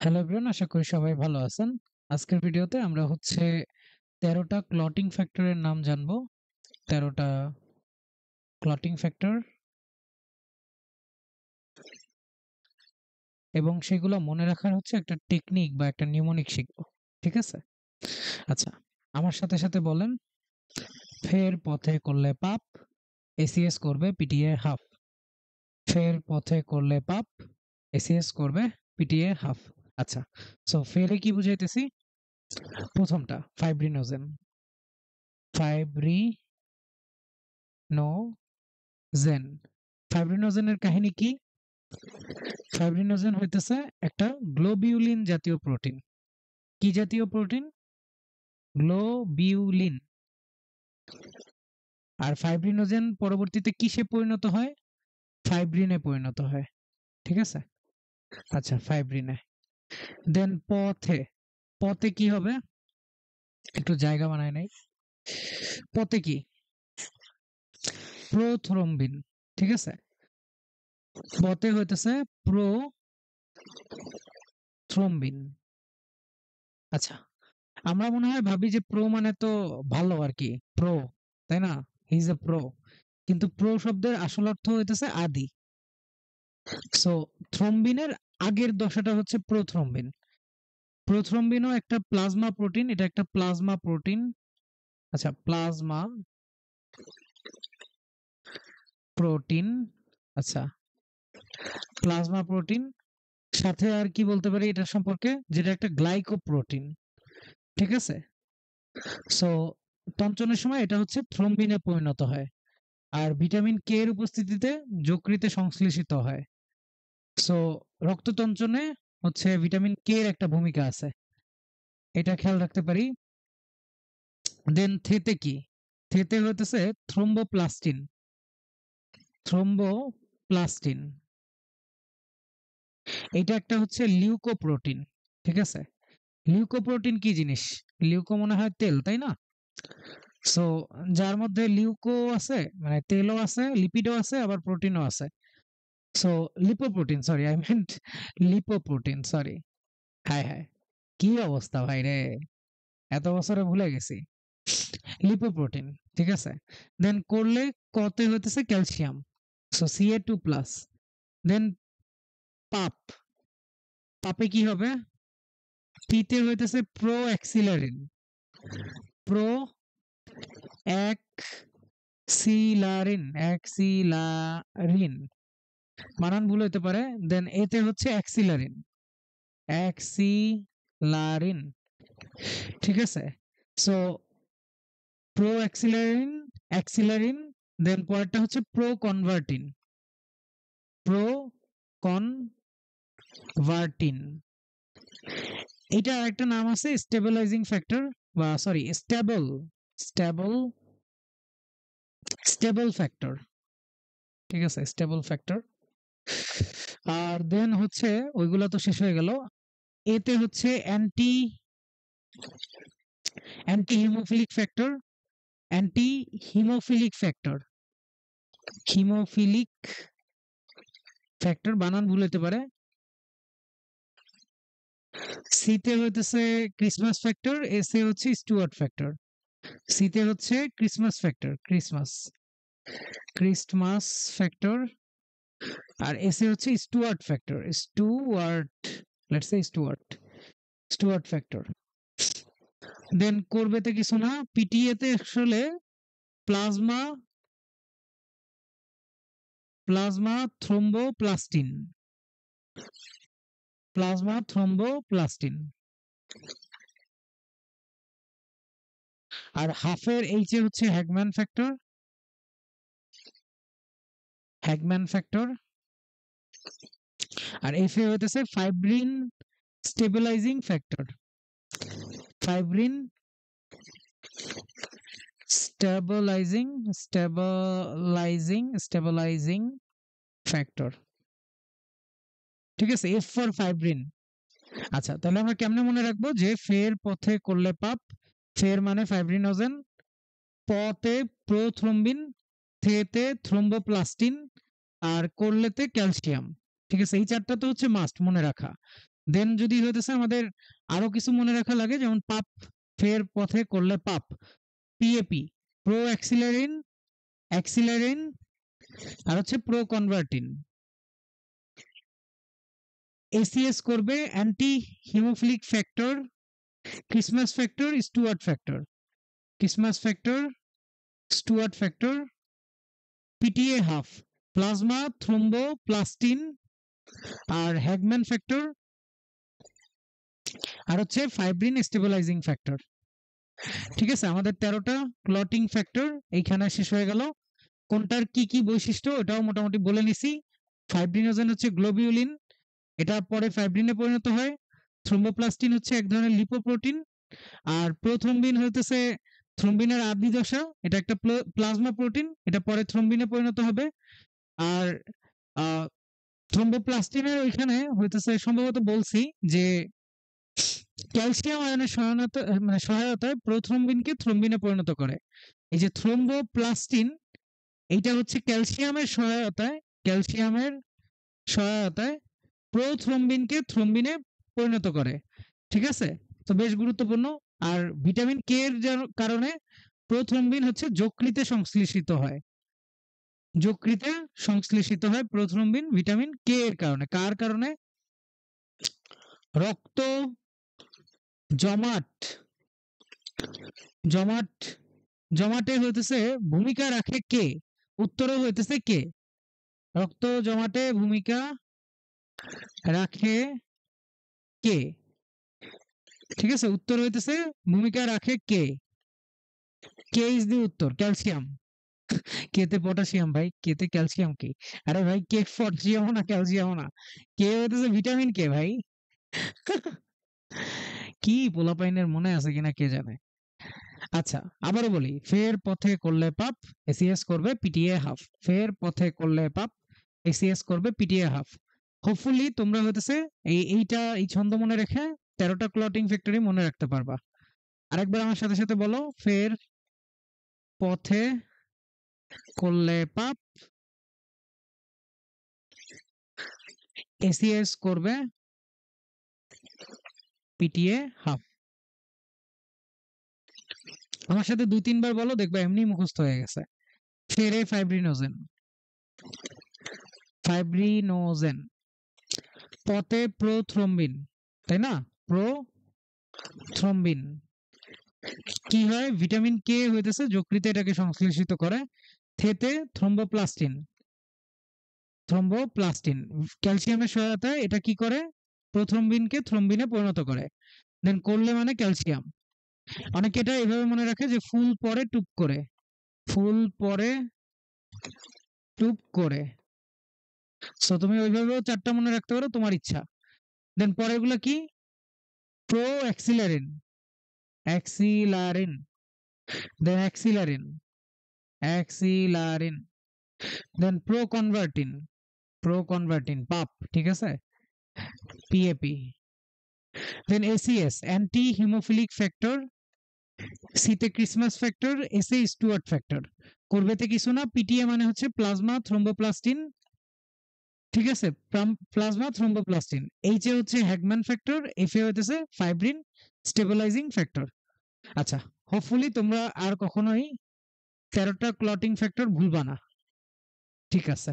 Hello everyone, আশা করি সবাই ভালো আছেন। আজকের ভিডিওতে আমরা 13টা ক্লটিং ফ্যাক্টরের নাম জানবো। 13টা ক্লটিং ফ্যাক্টর এবং সেগুলো মনে রাখার একটা টেকনিক বা একটা নিউমোনিক শিখবো। ঠিক আছে? আচ্ছা, আমার সাথে সাথে বলেন, ফের পথে করলে পাপ, এসিএস করবে পিটিএ হাফ। ফের পথে করলে পাপ, এসিএস করবে পিটিএ হাফ। আচ্ছা, সো ফেরে কি বুঝাইতেছি? প্রথমটা ফাইব্রিনোজেন। ফাইব্রিনোজেন। ফাইব্রিনোজেনের কাহিনী কি? ফাইব্রিনোজেন হইতেছে একটা গ্লোবিউলিন জাতীয় প্রোটিন। কি জাতীয় প্রোটিন? গ্লোবিউলিন। আর ফাইব্রিনোজেন পরবর্তীতে কিসে পরিণত হয়? ফাইব্রিনে পরিণত হয়। ঠিক আছে? আচ্ছা, ফাইব্রিনে। দেন পথে। পথে কি হবে? একটু জায়গা বানায় নাই। পথে কি? প্রোথ্রম্বিন। ঠিক আছে? পথে হইতেছে প্রোথ্রম্বিন। আচ্ছা, আমরা মনে হয় ভাবি যে প্রো মানে তো ভালো আর কি, প্রো, তাই না? He is a pro. কিন্তু প্রো শব্দের আসল অর্থ হইতেছে আদি। সো থ্রম্বিনের আগের দশাটা হচ্ছে প্রোথ্রম্বিন। প্রোথ্রম্বিনও একটা প্লাজমা প্রোটিন, এটা একটা প্লাজমা প্রোটিন। আচ্ছা, প্লাজমা প্রোটিন। আচ্ছা, প্লাজমা প্রোটিন। সাথে আর কি বলতে পারি এটার সম্পর্কে, যেটা একটা গ্লাইকোপ্রোটিন। ঠিক আছে? সো তঞ্চনের সময় এটা হচ্ছে থ্রম্বিনে পরিণত হয়। আর ভিটামিন কে এর উপস্থিতিতে যকৃতে সংশ্লেষিত হয়। সো রক্ততঞ্চনে ভিটামিন কে এর একটা ভূমিকা আছে, এটা খেয়াল রাখতে পারি। দেন থেতে কি? থেতে হইতেছে থ্রোম্বোপ্লাস্টিন। থ্রোম্বোপ্লাস্টিন এটা একটা লিউকোপ্রোটিন। ঠিক আছে? লিউকোপ্রোটিন কি জিনিস? লিউকো মনে হয় তেল, তাই না? সো যার মধ্যে লিউকো আছে, মানে তেলও আছে, লিপিডও আছে, আবার প্রোটিনও আছে। So lipoprotein, sorry I meant lipoprotein, sorry. হায় হায়, কি অবস্থা ভাই রে, এত বছরে ভুলে গেছি। লিপোপ্রোটিন। ঠিক আছে? দেন করলে কতে হইতেছে ক্যালসিয়াম, সো Ca2 প্লাস। দেন পাপ। পাপে কি হবে? পিতে হইতেছে প্রো অ্যাক্সিলারিন। প্রো অ্যাক্সিলারিন, অ্যাক্সিলারিন, বানান ভুল হইতে পারে। দেন এতে হচ্ছে অ্যাক্সিলারিন, অ্যাক্সিলারিন। ঠিক আছে? So pro অ্যাক্সিলারিন, অ্যাক্সিলারিন। দেন পরেরটা হচ্ছে প্রো কনভার্টিন, প্রো কনভার্টিন। এটা একটা নাম আছে স্টেবিলাইজিং ফ্যাক্টর, বা sorry stable, stable, stable factor. ঠিক আছে? Stable factor. আর দেন ওইগুলা তো শেষ হয়ে গেল। এতে anti, anti haemophilic factor, anti haemophilic factor, haemophilic factor, বানান ভুল হতে পারে। সিতে হইতেছে ক্রিসমাস ফ্যাক্টর, এসে স্টুয়ার্ট ফ্যাক্টর। সিতে Christmas factor, Christmas, Christmas factor. আর এসে Stuart factor, Stuart, let's say Stuart, Stuart factor. Then করবেতে কিছু না, পিটিএ তে plasma, plasma thromboplastin, plasma thromboplastin. আর হাফের এইচে হ্যাগম্যান ফ্যাক্টর, হ্যাগম্যান ফ্যাক্টর। আর এফে হইতেছে fibrin stabilising factor, fibrin stabilising, stabilising factor. ঠিক আছে? F for fibrin. আচ্ছা, তাহলে আমরা কেমনে মনে রাখবো যে ফের পথে করলে পাপ? ফের মানে ফাইব্রিনোজেন, পতে প্রোথ্রম্বিন, থেতে থ্রোম্বোপ্লাস্টিন, আর করলেতে ক্যালসিয়াম। ঠিক আছে? এই চারটা তো মাস্ট মনে রাখা। দেন যদি হইতেছে আমাদের আরো কিছু মনে রাখা লাগে, যেমন পাপ, ফের পথে করলে পাপ, পিএপি, প্রো অ্যাক্সিলারিন, অ্যাক্সিলারিন, আর হচ্ছে প্রো কনভার্টিন। এসিএস করবে anti haemophilic factor, Christmas factor, Stuart factor, Christmas factor, Stuart factor, PTA হাফ, প্লাজমা থ্রোম্বোপ্লাস্টিন, আর হ্যাগম্যান ফ্যাক্টর, আর হচ্ছে ফাইব্রিন স্টেবিলাইজিং ফ্যাক্টর। ঠিক আছে, আমাদের 13টা ক্লটিং ফ্যাক্টর এইখানে শেষ হয়ে গেল। কোনটার কি কি বৈশিষ্ট্য এটাও মোটামুটি বলে নিছি। ফাইব্রিনোজেন হচ্ছে গ্লোবিউলিন, এটা পরে ফাইব্রিনে পরিণত হয়। থ্রোম্বোপ্লাস্টিন হচ্ছে এক ধরনের লিপোপ্রোটিন, আর প্রোথ্রম্বিন হইতেছে থ্রম্বিনের আদি দশা, এটা একটা প্লাজমা প্রোটিন, এটা পরে থ্রম্বিনে পরিণত হবে। আর থ্রোম্বোপ্লাস্টিনের ওইখানে হইতেছে সম্ভবত বলছি যে ক্যালসিয়াম আয়নের সহায়তায় প্রোথ্রম্বিনকে থ্রম্বিনে পরিণত করে। এই যে থ্রোম্বোপ্লাস্টিন, এইটা হচ্ছে ক্যালসিয়ামের সহায়তায় প্রোথ্রম্বিনকে থ্রম্বিনে পরিণত করে। ঠিক আছে, তো বেশ গুরুত্বপূর্ণ। আর ভিটামিন কে এর কারণে প্রোথ্রম্বিন হচ্ছে যকৃতে সংশ্লেষিত হয়, যকৃতে সংশ্লেষিত হয় প্রোথ্রম্বিন ভিটামিন কে এর কারণে। কার কারণে? রক্ত জমাট, জমাট, জমাটে হইতেছে ভূমিকা রাখে কে? উত্তরও হইতেছে কে? রক্ত জমাটে ভূমিকা রাখে কে? ঠিক আছে, উত্তর হইতেছে ভূমিকা রাখে কে? কে ইজ দি উত্তর, ক্যালসিয়াম। কেতে পটাশিয়াম ভাই, কেতে ক্যালসিয়াম কি? আরে ভাই কে পটাশিয়াম না ক্যালসিয়াম না, কে হইতেছে ভিটামিন কে ভাই। কি পোলাপাইনের মনে আছে কিনা কে জানে। আচ্ছা, আবারও বলি, ফের পথে করলে পাপ, এসিএস করবে পিটিএ হাফ। ফের পথে করলে পাপ, এসিএস করবে পিটিএ হাফ। হোপফুলি তোমরা হইতেছে এই ছন্দ মনে রেখে 13টা ক্লটিং ফ্যাক্টরি মনে রাখতে পারবা। আরেকবার আমার সাথে সাথে বলো, ফের পথে করলে পাপ, এসিএস করবে পিটিএ হাফ। আমার সাথে 2-3 বার বলো, দেখবে এমনি মুখস্থ হয়ে গেছে। ফেরে ফাইব্রিনোজেন, ফাইব্রিনোজেন, পথে প্রোথ্রম্বিন, তাই না? প্রোথ্রম্বিন কি হয়? ভিটামিন কে হইতেছে যকৃতে এটাকে সংশ্লেষিত করে। থেতে থ্রোম্বোপ্লাস্টিন, থ্রোম্বোপ্লাস্টিন ক্যালসিয়ামের সহায়তায় এটা কি করে? প্রোথ্রম্বিনকে থ্রম্বিনে পরিণত করে। দেন করলে মানে ক্যালসিয়াম। অনেকে এটা এভাবে মনে রাখে যে ফুল পরে টুপ করে, ফুল পরে টুপ করে। সো তুমি ওইভাবেও 4টা মনে রাখতে পারো, তোমার ইচ্ছা। দেন পরেরগুলো কি? প্রো অ্যাক্সিলারিন, অ্যাক্সিলারিন, দেন অ্যাক্সিলারিন, অ্যাক্সিলারিন, দেন প্রো কনভার্টিন, প্রো কনভার্টিন পাপ। ঠিক আছে, পিএপি। দেন এসিএস অ্যান্টি হিমোফিলিক ফ্যাক্টর, সিতে ক্রিসমাস ফ্যাক্টর, এসে স্টুয়ার্ট ফ্যাক্টর। করবেতে কিছু না, পিটিএ মানে হচ্ছে প্লাজমা থ্রোম্বোপ্লাস্টিন। ঠিক আছে, প্লাজমা থ্রোম্বোপ্লাস্টিন। এইচে হচ্ছে হ্যাগম্যান ফ্যাক্টর, এফে হইতেছে ফাইব্রিন স্টেবিলাইজিং ফ্যাক্টর। আচ্ছা, হোপফুলি তোমরা আর কখনোই 13টা ক্লটিং ফ্যাক্টর ভুলবা না। ঠিক আছে।